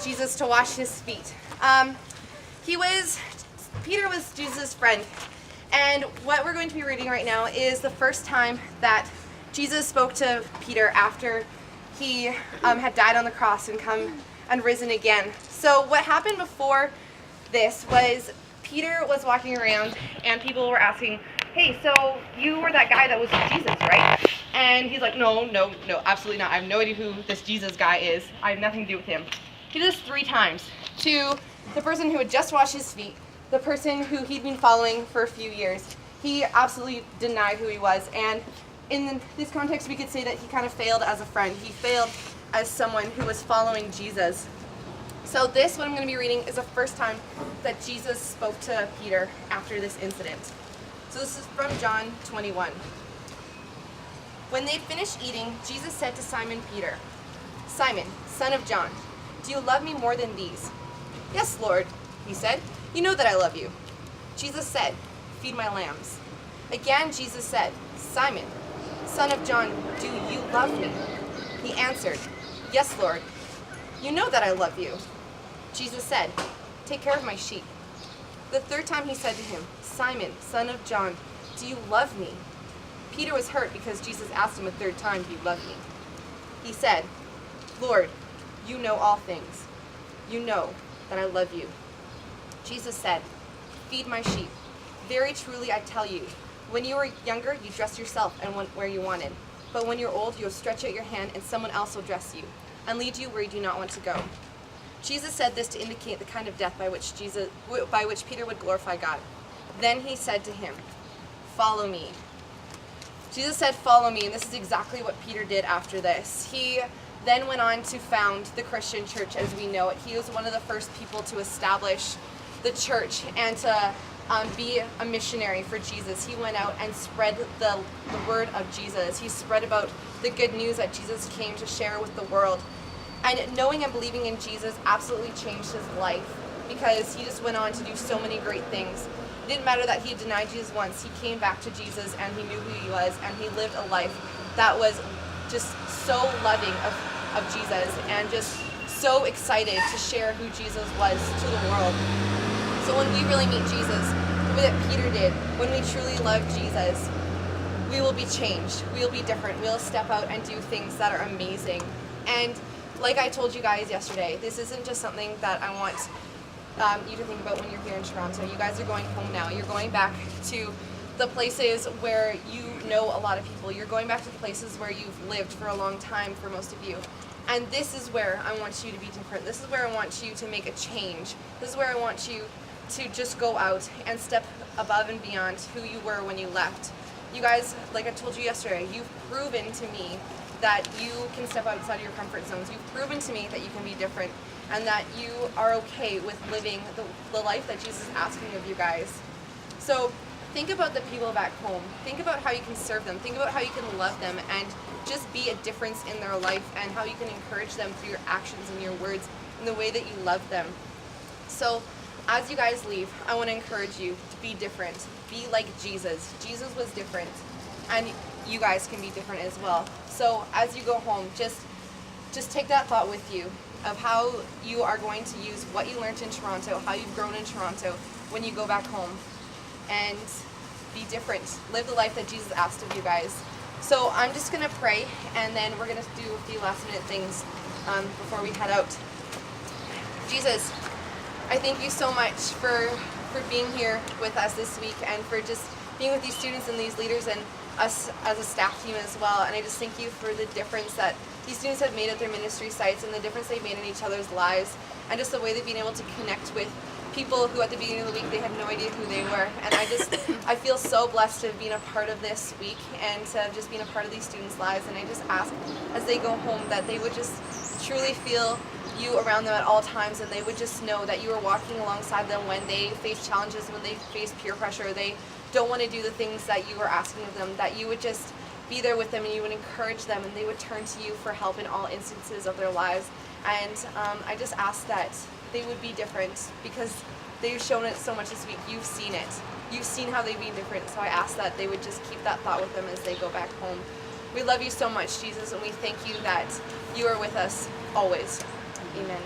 Jesus to wash his feet. Peter was Jesus' friend. And what we're going to be reading right now is the first time that Jesus spoke to Peter after he had died on the cross and come and risen again. So what happened before this was Peter was walking around and people were asking, hey, so you were that guy that was Jesus, right? And he's like, no, absolutely not. I have no idea who this Jesus guy is. I have nothing to do with him. He did this 3 times to the person who had just washed his feet, the person who he'd been following for a few years. He absolutely denied who he was. And in this context, we could say that he kind of failed as a friend. He failed as someone who was following Jesus. So this, what I'm going to be reading, is the first time that Jesus spoke to Peter after this incident. So this is from John 21. When they finished eating, Jesus said to Simon Peter, "Simon, son of John, do you love me more than these?" "Yes, Lord," he said. "You know that I love you." Jesus said, "Feed my lambs." Again, Jesus said, "Simon, son of John, do you love me?" He answered, "Yes, Lord. You know that I love you." Jesus said, "Take care of my sheep." The 3rd time he said to him, "Simon, son of John, do you love me?" Peter was hurt because Jesus asked him a 3rd time, "Do you love me?" He said, "Lord, you know all things. You know that I love you." Jesus said, "Feed my sheep. Very truly I tell you, when you were younger, you dressed yourself and went where you wanted. But when you're old, you'll stretch out your hand and someone else will dress you and lead you where you do not want to go." Jesus said this to indicate the kind of death by which Peter would glorify God. Then he said to him, "Follow me." Jesus said, "Follow me," and this is exactly what Peter did after this. He then went on to found the Christian church as we know it. He was one of the first people to establish the church and to be a missionary for Jesus. He went out and spread the word of Jesus. He spread about the good news that Jesus came to share with the world. And knowing and believing in Jesus absolutely changed his life because he just went on to do so many great things. It didn't matter that he had denied Jesus once. He came back to Jesus and he knew who he was, and he lived a life that was just so loving of Jesus and just so excited to share who Jesus was to the world. So when we really meet Jesus, the way that Peter did, when we truly love Jesus, we will be changed. We will be different. We'll step out and do things that are amazing. And like I told you guys yesterday, this isn't just something that I want you to think about when you're here in Toronto. You guys are going home now. You're going back to the places where you know a lot of people. You're going back to the places where you've lived for a long time for most of you. And this is where I want you to be different. This is where I want you to make a change. This is where I want you to just go out and step above and beyond who you were when you left. You guys, like I told you yesterday, you've proven to me that you can step outside of your comfort zones. You've proven to me that you can be different and that you are okay with living the life that Jesus is asking of you guys. So think about the people back home. Think about how you can serve them. Think about how you can love them and just be a difference in their life and how you can encourage them through your actions and your words and the way that you love them. So as you guys leave, I want to encourage you to be different. Be like Jesus. Jesus was different, and you guys can be different as well. So as you go home, just take that thought with you of how you are going to use what you learned in Toronto, how you've grown in Toronto when you go back home, and be different. Live the life that Jesus asked of you guys. So I'm just going to pray, and then we're going to do a few last minute things before we head out. Jesus, I thank you so much for being here with us this week and for just being with these students and these leaders and us as a staff team as well. And I just thank you for the difference that these students have made at their ministry sites and the difference they've made in each other's lives and just the way they've been able to connect with people who at the beginning of the week they had no idea who they were. And I feel so blessed to have been a part of this week and to have just been a part of these students' lives. And I just ask as they go home that they would just truly feel you around them at all times, and they would just know that you are walking alongside them when they face challenges, when they face peer pressure, they don't want to do the things that you are asking of them, that you would just be there with them and you would encourage them and they would turn to you for help in all instances of their lives. And I just ask that they would be different because they've shown it so much this week. You've seen it. You've seen how they've been different. So I ask that they would just keep that thought with them as they go back home. We love you so much, Jesus, and we thank you that you are with us always. Amen.